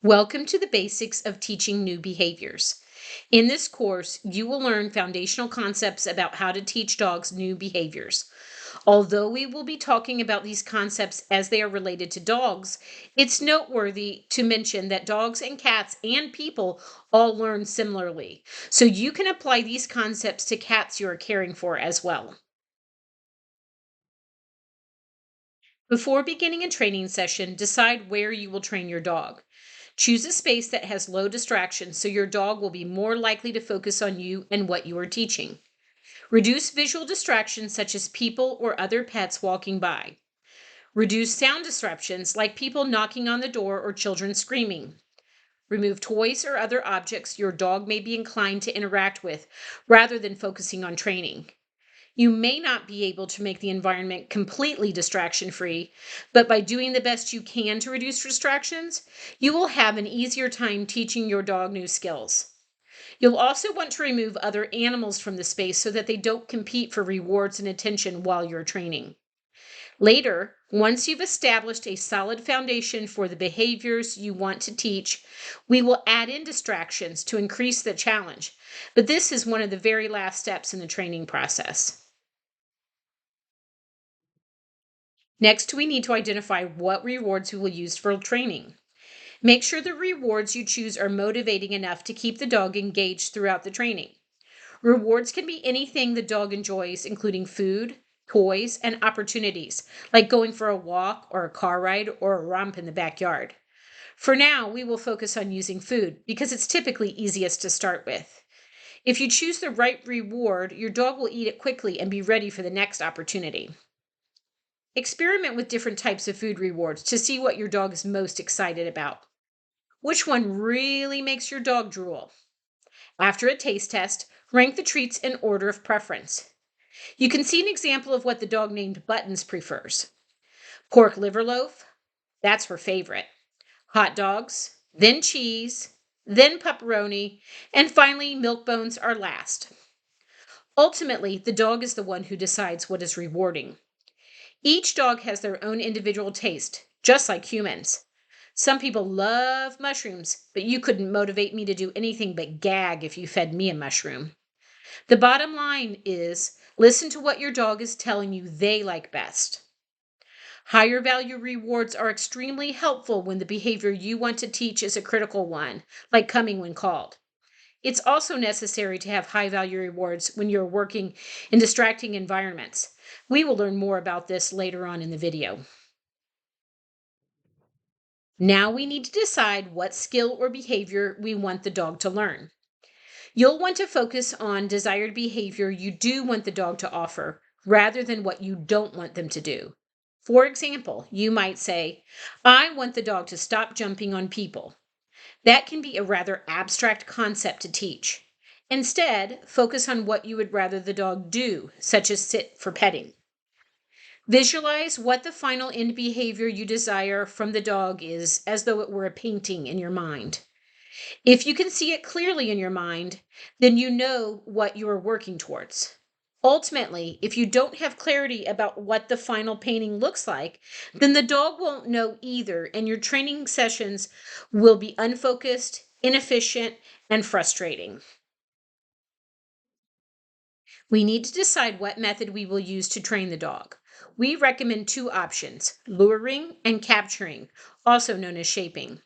Welcome to the basics of teaching new behaviors. In this course, you will learn foundational concepts about how to teach dogs new behaviors. Although we will be talking about these concepts as they are related to dogs, it's noteworthy to mention that dogs and cats and people all learn similarly. So you can apply these concepts to cats you are caring for as well. Before beginning a training session, decide where you will train your dog. Choose a space that has low distractions so your dog will be more likely to focus on you and what you are teaching. Reduce visual distractions such as people or other pets walking by. Reduce sound disruptions like people knocking on the door or children screaming. Remove toys or other objects your dog may be inclined to interact with rather than focusing on training. You may not be able to make the environment completely distraction free, but by doing the best you can to reduce distractions, you will have an easier time teaching your dog new skills. You'll also want to remove other animals from the space so that they don't compete for rewards and attention while you're training. Later, once you've established a solid foundation for the behaviors you want to teach, we will add in distractions to increase the challenge. But this is one of the very last steps in the training process. Next, we need to identify what rewards we will use for training. Make sure the rewards you choose are motivating enough to keep the dog engaged throughout the training. Rewards can be anything the dog enjoys, including food, toys, and opportunities, like going for a walk or a car ride or a romp in the backyard. For now, we will focus on using food because it's typically easiest to start with. If you choose the right reward, your dog will eat it quickly and be ready for the next opportunity. Experiment with different types of food rewards to see what your dog is most excited about. Which one really makes your dog drool? After a taste test, rank the treats in order of preference. You can see an example of what the dog named Buttons prefers. Pork liver loaf, that's her favorite. Hot dogs, then cheese, then pepperoni, and finally milk bones are last. Ultimately, the dog is the one who decides what is rewarding. Each dog has their own individual taste, just like humans. Some people love mushrooms, but you couldn't motivate me to do anything but gag if you fed me a mushroom. The bottom line is listen to what your dog is telling you they like best. Higher value rewards are extremely helpful when the behavior you want to teach is a critical one, like coming when called. It's also necessary to have high value rewards when you're working in distracting environments. We will learn more about this later on in the video. Now we need to decide what skill or behavior we want the dog to learn. You'll want to focus on desired behavior you do want the dog to offer rather than what you don't want them to do. For example, you might say, I want the dog to stop jumping on people. That can be a rather abstract concept to teach. Instead, focus on what you would rather the dog do, such as sit for petting. Visualize what the final end behavior you desire from the dog is as though it were a painting in your mind. If you can see it clearly in your mind, then you know what you are working towards. Ultimately, if you don't have clarity about what the final painting looks like, then the dog won't know either, and your training sessions will be unfocused, inefficient, and frustrating. We need to decide what method we will use to train the dog. We recommend two options, luring and capturing, also known as shaping.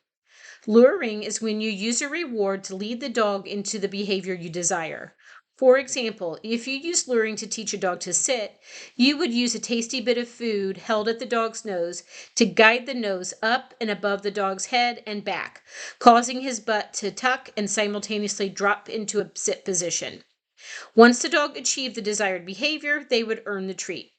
Luring is when you use a reward to lead the dog into the behavior you desire. For example, if you use luring to teach a dog to sit, you would use a tasty bit of food held at the dog's nose to guide the nose up and above the dog's head and back, causing his butt to tuck and simultaneously drop into a sit position. Once the dog achieved the desired behavior, they would earn the treat.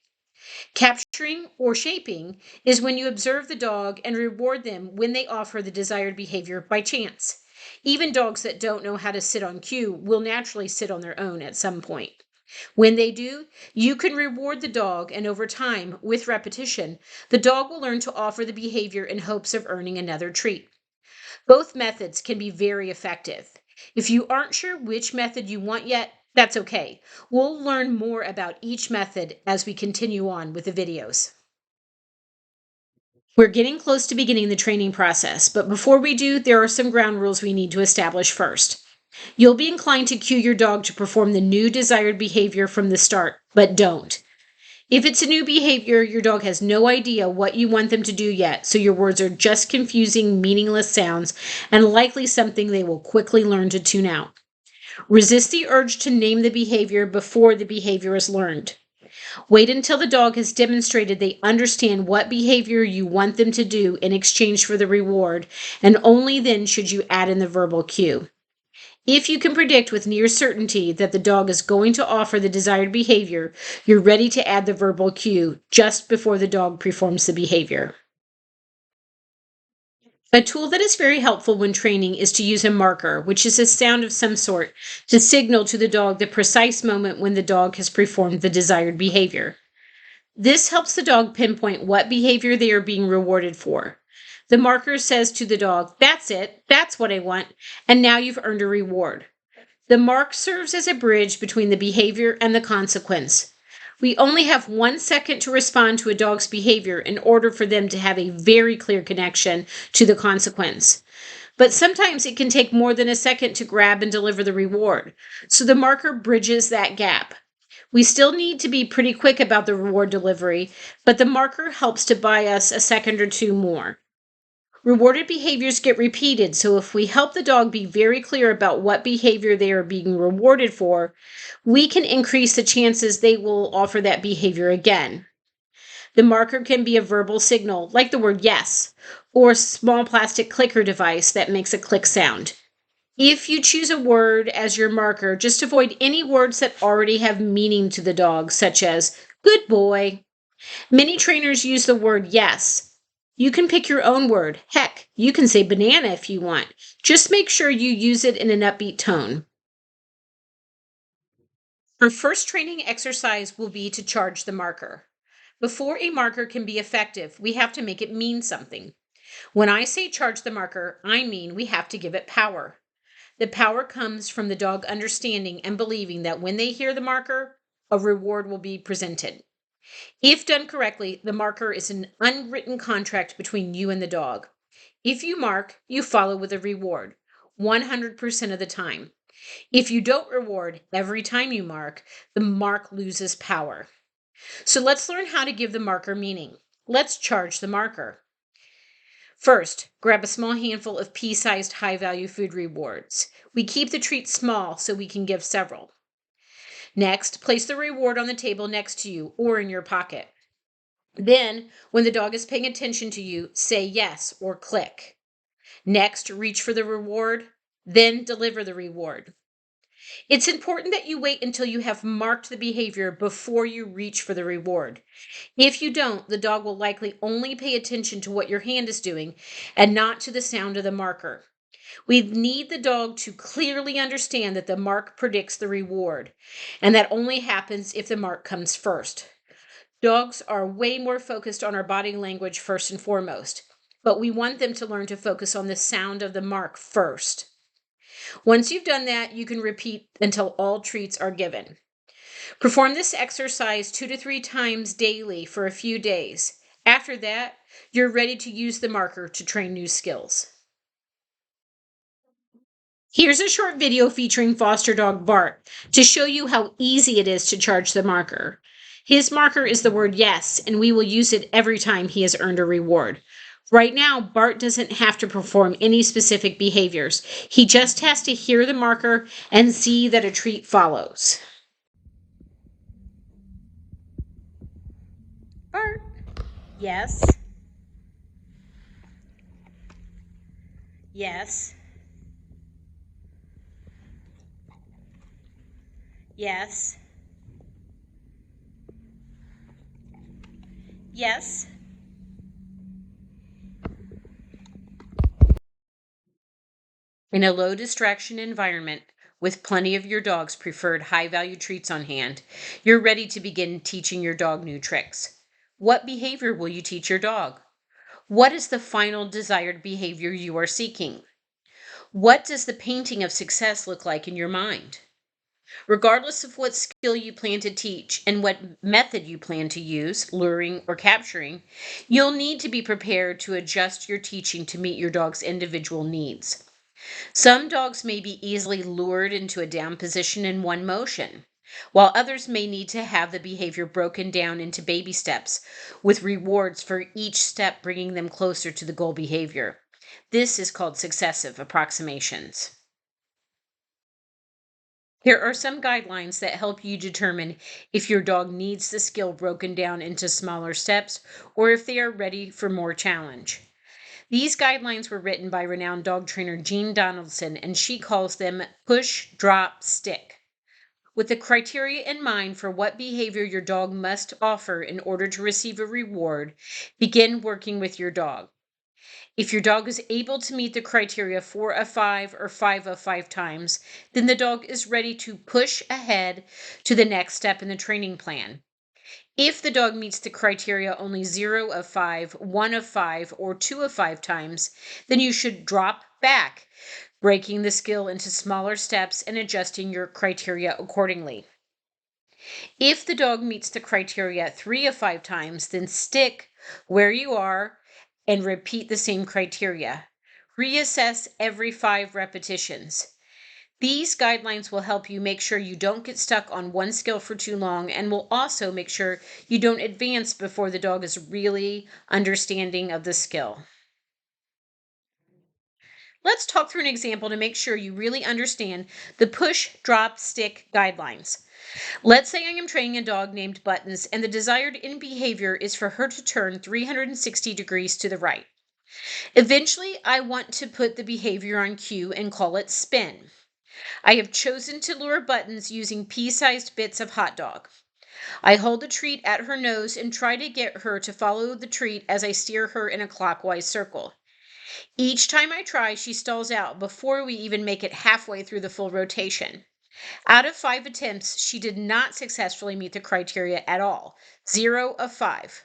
Capturing or shaping is when you observe the dog and reward them when they offer the desired behavior by chance. Even dogs that don't know how to sit on cue will naturally sit on their own at some point. When they do, you can reward the dog, and over time, with repetition, the dog will learn to offer the behavior in hopes of earning another treat. Both methods can be very effective. If you aren't sure which method you want yet, that's okay. We'll learn more about each method as we continue on with the videos. We're getting close to beginning the training process, but before we do, there are some ground rules we need to establish first. You'll be inclined to cue your dog to perform the new desired behavior from the start, but don't. If it's a new behavior, your dog has no idea what you want them to do yet, so your words are just confusing, meaningless sounds, and likely something they will quickly learn to tune out. Resist the urge to name the behavior before the behavior is learned. Wait until the dog has demonstrated they understand what behavior you want them to do in exchange for the reward, and only then should you add in the verbal cue. If you can predict with near certainty that the dog is going to offer the desired behavior, you're ready to add the verbal cue just before the dog performs the behavior. A tool that is very helpful when training is to use a marker, which is a sound of some sort, to signal to the dog the precise moment when the dog has performed the desired behavior. This helps the dog pinpoint what behavior they are being rewarded for. The marker says to the dog, "That's it, that's what I want, and now you've earned a reward." The mark serves as a bridge between the behavior and the consequence. We only have 1 second to respond to a dog's behavior in order for them to have a very clear connection to the consequence. But sometimes it can take more than a second to grab and deliver the reward, so the marker bridges that gap. We still need to be pretty quick about the reward delivery, but the marker helps to buy us a second or two more. Rewarded behaviors get repeated, so if we help the dog be very clear about what behavior they are being rewarded for, we can increase the chances they will offer that behavior again. The marker can be a verbal signal, like the word yes, or a small plastic clicker device that makes a click sound. If you choose a word as your marker, just avoid any words that already have meaning to the dog, such as good boy. Many trainers use the word yes. You can pick your own word. Heck, you can say banana if you want. Just make sure you use it in an upbeat tone. Our first training exercise will be to charge the marker. Before a marker can be effective, we have to make it mean something. When I say charge the marker, I mean we have to give it power. The power comes from the dog understanding and believing that when they hear the marker, a reward will be presented. If done correctly, the marker is an unwritten contract between you and the dog. If you mark, you follow with a reward, 100% of the time. If you don't reward every time you mark, the mark loses power. So let's learn how to give the marker meaning. Let's charge the marker. First, grab a small handful of pea-sized high-value food rewards. We keep the treats small so we can give several. Next, place the reward on the table next to you or in your pocket. Then, when the dog is paying attention to you, say yes or click. Next, reach for the reward, then deliver the reward. It's important that you wait until you have marked the behavior before you reach for the reward. If you don't, the dog will likely only pay attention to what your hand is doing and not to the sound of the marker. We need the dog to clearly understand that the mark predicts the reward, and that only happens if the mark comes first. Dogs are way more focused on our body language first and foremost, but we want them to learn to focus on the sound of the mark first. Once you've done that, you can repeat until all treats are given. Perform this exercise 2 to 3 times daily for a few days. After that, you're ready to use the marker to train new skills. Here's a short video featuring foster dog Bart to show you how easy it is to charge the marker. His marker is the word yes, and we will use it every time he has earned a reward. Right now, Bart doesn't have to perform any specific behaviors. He just has to hear the marker and see that a treat follows. Bart. Yes. Yes. Yes. Yes. In a low distraction environment, with plenty of your dog's preferred high value treats on hand, you're ready to begin teaching your dog new tricks. What behavior will you teach your dog? What is the final desired behavior you are seeking? What does the painting of success look like in your mind? Regardless of what skill you plan to teach and what method you plan to use, luring or capturing, you'll need to be prepared to adjust your teaching to meet your dog's individual needs. Some dogs may be easily lured into a down position in one motion, while others may need to have the behavior broken down into baby steps with rewards for each step bringing them closer to the goal behavior. This is called successive approximations. Here are some guidelines that help you determine if your dog needs the skill broken down into smaller steps or if they are ready for more challenge. These guidelines were written by renowned dog trainer Jean Donaldson, and she calls them push, drop, stick. With the criteria in mind for what behavior your dog must offer in order to receive a reward, begin working with your dog. If your dog is able to meet the criteria 4 of 5 or 5 of 5 times, then the dog is ready to push ahead to the next step in the training plan. If the dog meets the criteria only 0 of 5, 1 of 5, or 2 of 5 times, then you should drop back, breaking the skill into smaller steps and adjusting your criteria accordingly. If the dog meets the criteria 3 of 5 times, then stick where you are and repeat the same criteria. Reassess every 5 repetitions. These guidelines will help you make sure you don't get stuck on one skill for too long and will also make sure you don't advance before the dog is really understanding of the skill. Let's talk through an example to make sure you really understand the push, drop, stick guidelines. Let's say I am training a dog named Buttons, and the desired end behavior is for her to turn 360 degrees to the right. Eventually, I want to put the behavior on cue and call it spin. I have chosen to lure Buttons using pea-sized bits of hot dog. I hold the treat at her nose and try to get her to follow the treat as I steer her in a clockwise circle. Each time I try, she stalls out before we even make it halfway through the full rotation. Out of 5 attempts, she did not successfully meet the criteria at all. 0 of 5.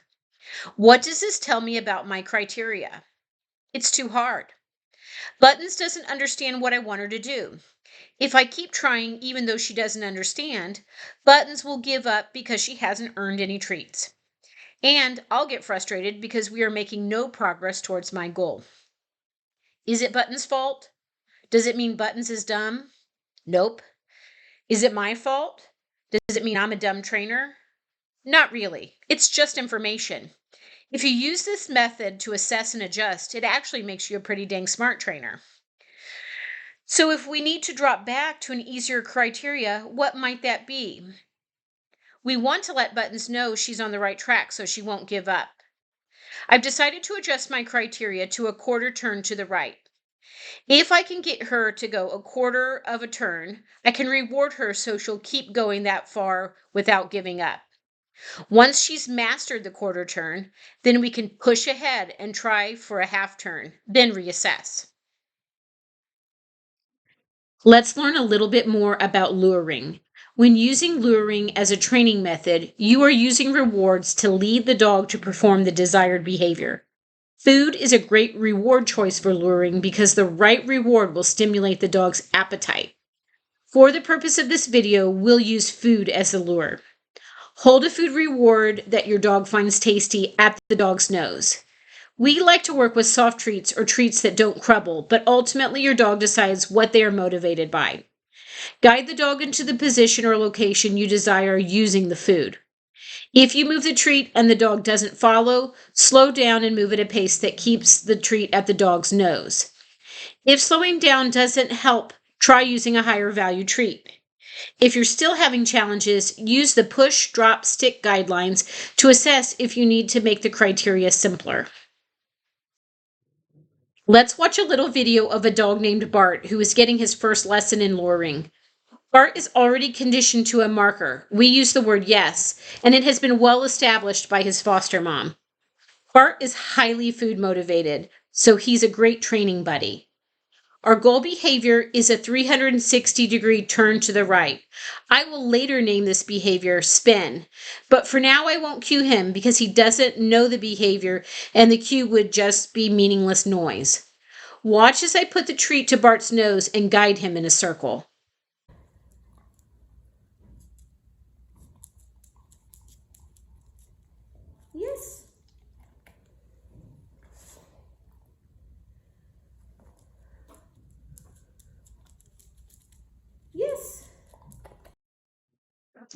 What does this tell me about my criteria? It's too hard. Buttons doesn't understand what I want her to do. If I keep trying, even though she doesn't understand, Buttons will give up because she hasn't earned any treats. And I'll get frustrated because we are making no progress towards my goal. Is it Buttons' fault? Does it mean Buttons is dumb? Nope. Is it my fault? Does it mean I'm a dumb trainer? Not really. It's just information. If you use this method to assess and adjust, it actually makes you a pretty dang smart trainer. So if we need to drop back to an easier criteria, what might that be? We want to let Buttons know she's on the right track so she won't give up. I've decided to adjust my criteria to a quarter turn to the right. If I can get her to go a quarter of a turn, I can reward her so she'll keep going that far without giving up. Once she's mastered the quarter turn, then we can push ahead and try for a half turn, then reassess. Let's learn a little bit more about luring. When using luring as a training method, you are using rewards to lead the dog to perform the desired behavior. Food is a great reward choice for luring because the right reward will stimulate the dog's appetite. For the purpose of this video, we'll use food as the lure. Hold a food reward that your dog finds tasty at the dog's nose. We like to work with soft treats or treats that don't crumble, but ultimately your dog decides what they are motivated by. Guide the dog into the position or location you desire using the food. If you move the treat and the dog doesn't follow, slow down and move at a pace that keeps the treat at the dog's nose. If slowing down doesn't help, try using a higher value treat. If you're still having challenges, use the push, drop, stick guidelines to assess if you need to make the criteria simpler. Let's watch a little video of a dog named Bart who is getting his first lesson in luring. Bart is already conditioned to a marker. We use the word yes, and it has been well established by his foster mom. Bart is highly food motivated, so he's a great training buddy. Our goal behavior is a 360-degree turn to the right. I will later name this behavior spin, but for now I won't cue him because he doesn't know the behavior and the cue would just be meaningless noise. Watch as I put the treat to Bart's nose and guide him in a circle.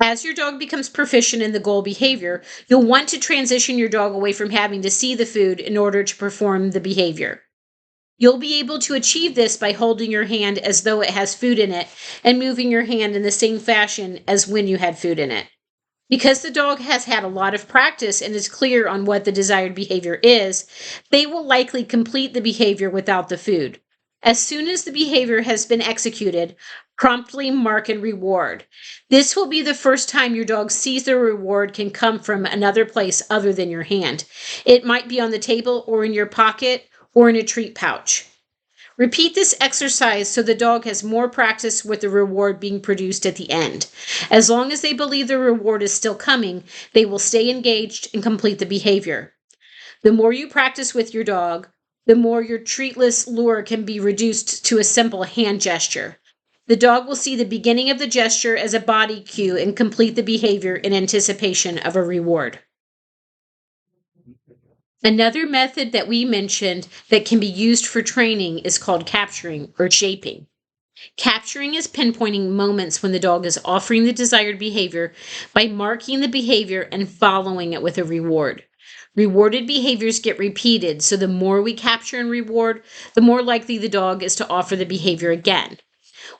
As your dog becomes proficient in the goal behavior, you'll want to transition your dog away from having to see the food in order to perform the behavior. You'll be able to achieve this by holding your hand as though it has food in it and moving your hand in the same fashion as when you had food in it. Because the dog has had a lot of practice and is clear on what the desired behavior is, they will likely complete the behavior without the food. As soon as the behavior has been executed, promptly mark and reward. This will be the first time your dog sees the reward can come from another place other than your hand. It might be on the table or in your pocket or in a treat pouch. Repeat this exercise so the dog has more practice with the reward being produced at the end. As long as they believe the reward is still coming, they will stay engaged and complete the behavior. The more you practice with your dog, the more your treatless lure can be reduced to a simple hand gesture. The dog will see the beginning of the gesture as a body cue and complete the behavior in anticipation of a reward. Another method that we mentioned that can be used for training is called capturing or shaping. Capturing is pinpointing moments when the dog is offering the desired behavior by marking the behavior and following it with a reward. Rewarded behaviors get repeated, so the more we capture and reward, the more likely the dog is to offer the behavior again.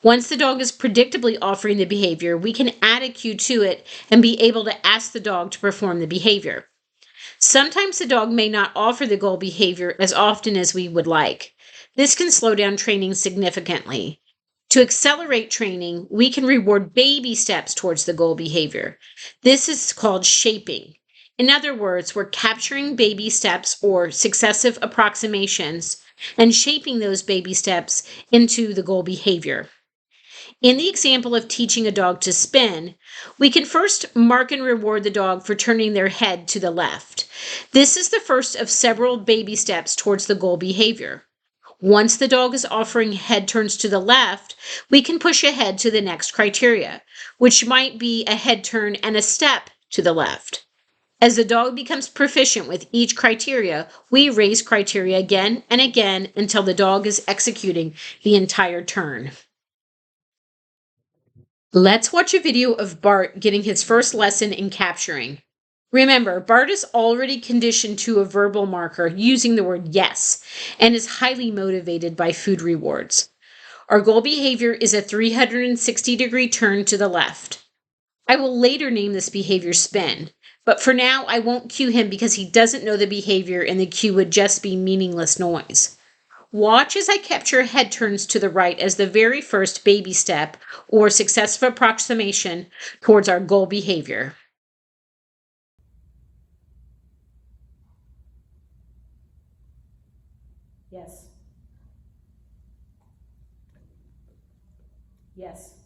Once the dog is predictably offering the behavior, we can add a cue to it and be able to ask the dog to perform the behavior. Sometimes the dog may not offer the goal behavior as often as we would like. This can slow down training significantly. To accelerate training, we can reward baby steps towards the goal behavior. This is called shaping. In other words, we're capturing baby steps or successive approximations and shaping those baby steps into the goal behavior. In the example of teaching a dog to spin, we can first mark and reward the dog for turning their head to the left. This is the first of several baby steps towards the goal behavior. Once the dog is offering head turns to the left, we can push ahead to the next criteria, which might be a head turn and a step to the left. As the dog becomes proficient with each criteria, we raise criteria again and again until the dog is executing the entire turn. Let's watch a video of Bart getting his first lesson in capturing. Remember, Bart is already conditioned to a verbal marker using the word yes and is highly motivated by food rewards. Our goal behavior is a 360-degree turn to the left. I will later name this behavior spin, but for now I won't cue him because he doesn't know the behavior and the cue would just be meaningless noise. Watch as I capture head turns to the right as the very first baby step or successive approximation towards our goal behavior. Yes. Yes.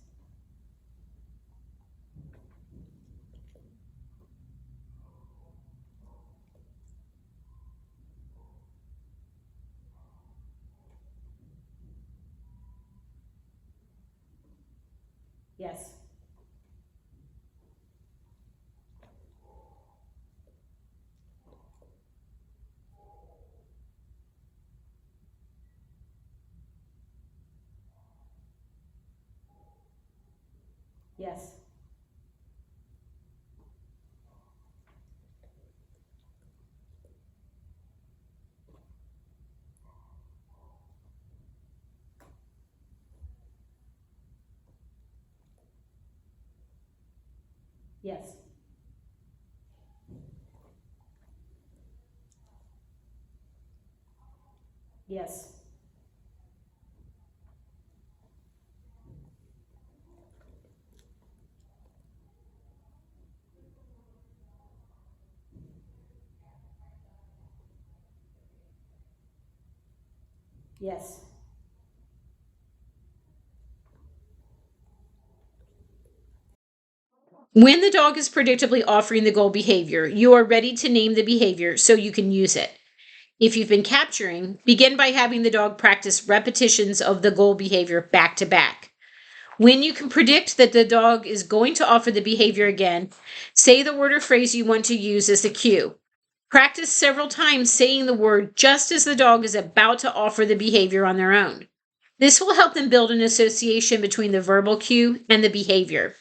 Yes. Yes. Yes. Yes. Yes. When the dog is predictably offering the goal behavior, you are ready to name the behavior so you can use it. If you've been capturing, begin by having the dog practice repetitions of the goal behavior back to back. When you can predict that the dog is going to offer the behavior again, say the word or phrase you want to use as the cue. Practice several times saying the word just as the dog is about to offer the behavior on their own. This will help them build an association between the verbal cue and the behavior.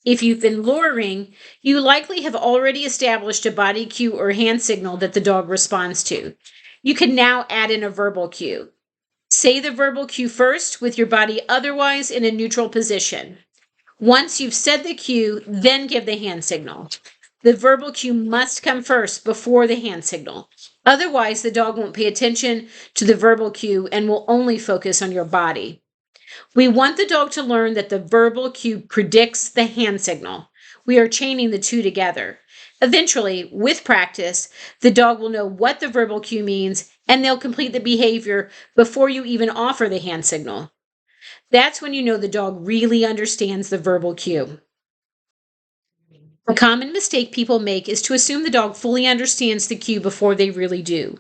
If you've been luring, you likely have already established a body cue or hand signal that the dog responds to. You can now add in a verbal cue. Say the verbal cue first with your body otherwise in a neutral position. Once you've said the cue, then give the hand signal. The verbal cue must come first before the hand signal. Otherwise, the dog won't pay attention to the verbal cue and will only focus on your body. We want the dog to learn that the verbal cue predicts the hand signal. We are chaining the two together. Eventually, with practice, the dog will know what the verbal cue means and they'll complete the behavior before you even offer the hand signal. That's when you know the dog really understands the verbal cue. A common mistake people make is to assume the dog fully understands the cue before they really do.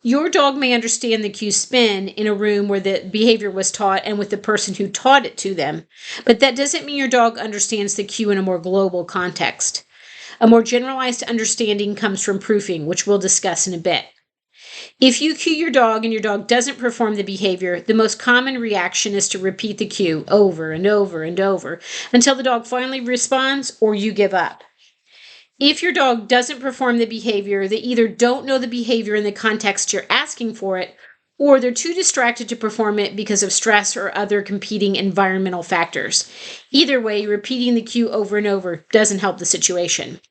Your dog may understand the cue spin in a room where the behavior was taught and with the person who taught it to them, but that doesn't mean your dog understands the cue in a more global context. A more generalized understanding comes from proofing, which we'll discuss in a bit. If you cue your dog and your dog doesn't perform the behavior, the most common reaction is to repeat the cue over and over and over until the dog finally responds or you give up. If your dog doesn't perform the behavior, they either don't know the behavior in the context you're asking for it, or they're too distracted to perform it because of stress or other competing environmental factors. Either way, repeating the cue over and over doesn't help the situation.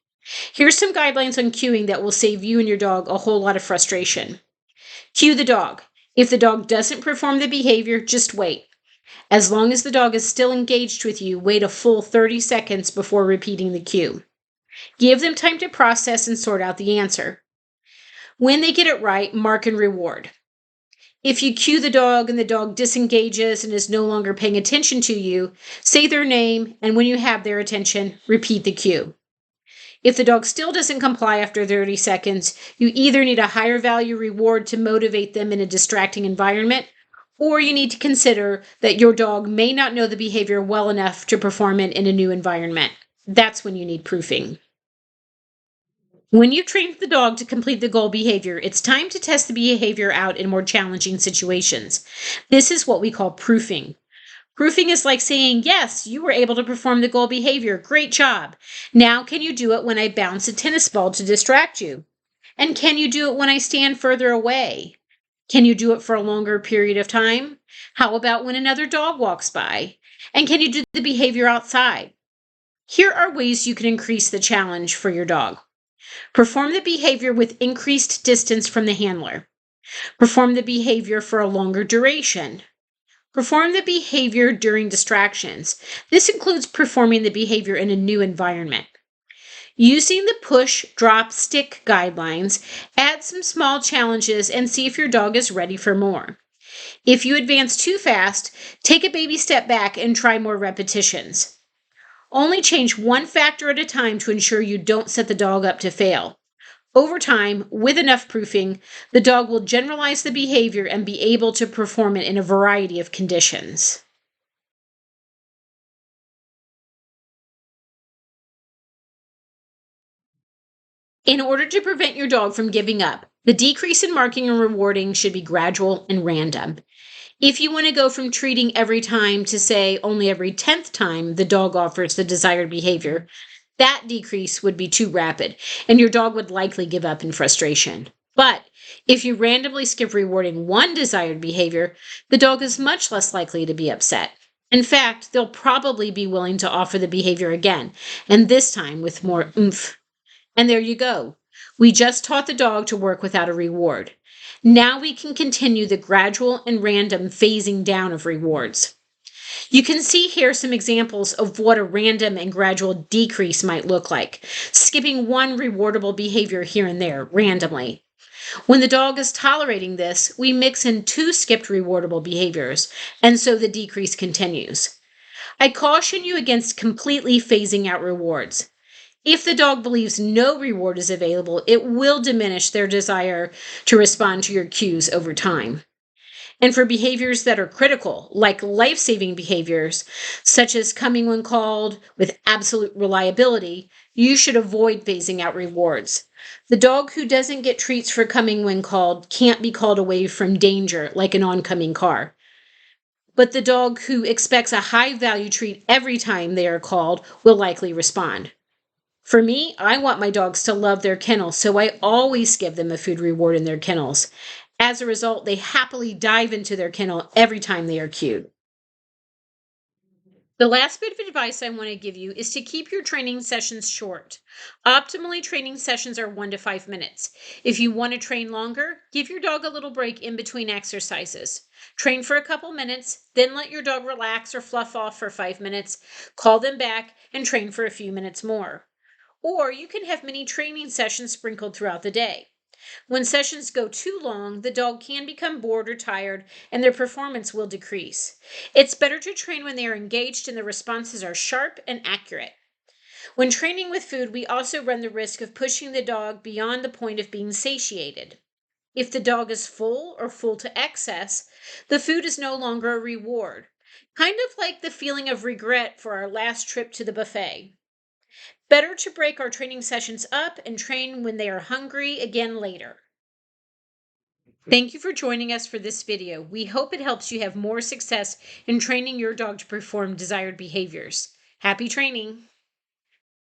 Here's some guidelines on cueing that will save you and your dog a whole lot of frustration. Cue the dog. If the dog doesn't perform the behavior, just wait. As long as the dog is still engaged with you, wait a full 30 seconds before repeating the cue. Give them time to process and sort out the answer. When they get it right, mark and reward. If you cue the dog and the dog disengages and is no longer paying attention to you, say their name, and when you have their attention, repeat the cue. If the dog still doesn't comply after 30 seconds, you either need a higher value reward to motivate them in a distracting environment, or you need to consider that your dog may not know the behavior well enough to perform it in a new environment. That's when you need proofing. When you've trained the dog to complete the goal behavior, it's time to test the behavior out in more challenging situations. This is what we call proofing. Proofing is like saying, yes, you were able to perform the goal behavior. Great job. Now can you do it when I bounce a tennis ball to distract you? And can you do it when I stand further away? Can you do it for a longer period of time? How about when another dog walks by? And can you do the behavior outside? Here are ways you can increase the challenge for your dog. Perform the behavior with increased distance from the handler. Perform the behavior for a longer duration. Perform the behavior during distractions. This includes performing the behavior in a new environment. Using the push, drop, stick guidelines, add some small challenges and see if your dog is ready for more. If you advance too fast, take a baby step back and try more repetitions. Only change one factor at a time to ensure you don't set the dog up to fail. Over time, with enough proofing, the dog will generalize the behavior and be able to perform it in a variety of conditions. In order to prevent your dog from giving up, the decrease in marking and rewarding should be gradual and random. If you want to go from treating every time to, say, only every 10th time the dog offers the desired behavior, that decrease would be too rapid, and your dog would likely give up in frustration. But if you randomly skip rewarding one desired behavior, the dog is much less likely to be upset. In fact, they'll probably be willing to offer the behavior again, and this time with more oomph. And there you go. We just taught the dog to work without a reward. Now we can continue the gradual and random phasing down of rewards. You can see here some examples of what a random and gradual decrease might look like, skipping one rewardable behavior here and there randomly. When the dog is tolerating this, we mix in two skipped rewardable behaviors, and so the decrease continues. I caution you against completely phasing out rewards. If the dog believes no reward is available, it will diminish their desire to respond to your cues over time. And for behaviors that are critical, like life-saving behaviors, such as coming when called with absolute reliability, you should avoid phasing out rewards. The dog who doesn't get treats for coming when called can't be called away from danger like an oncoming car. but the dog who expects a high value treat every time they are called will likely respond. For me, I want my dogs to love their kennel, so I always give them a food reward in their kennels. As a result, they happily dive into their kennel every time they are cued. The last bit of advice I want to give you is to keep your training sessions short. Optimally, training sessions are 1 to 5 minutes. If you want to train longer, give your dog a little break in between exercises. Train for a couple minutes, then let your dog relax or fluff off for 5 minutes, call them back, and train for a few minutes more. Or you can have mini training sessions sprinkled throughout the day. When sessions go too long, the dog can become bored or tired and their performance will decrease. It's better to train when they are engaged and the responses are sharp and accurate. When training with food, we also run the risk of pushing the dog beyond the point of being satiated. If the dog is full or full to excess, the food is no longer a reward, kind of like the feeling of regret for our last trip to the buffet. Better to break our training sessions up and train when they are hungry again later. Thank you for joining us for this video. We hope it helps you have more success in training your dog to perform desired behaviors. Happy training!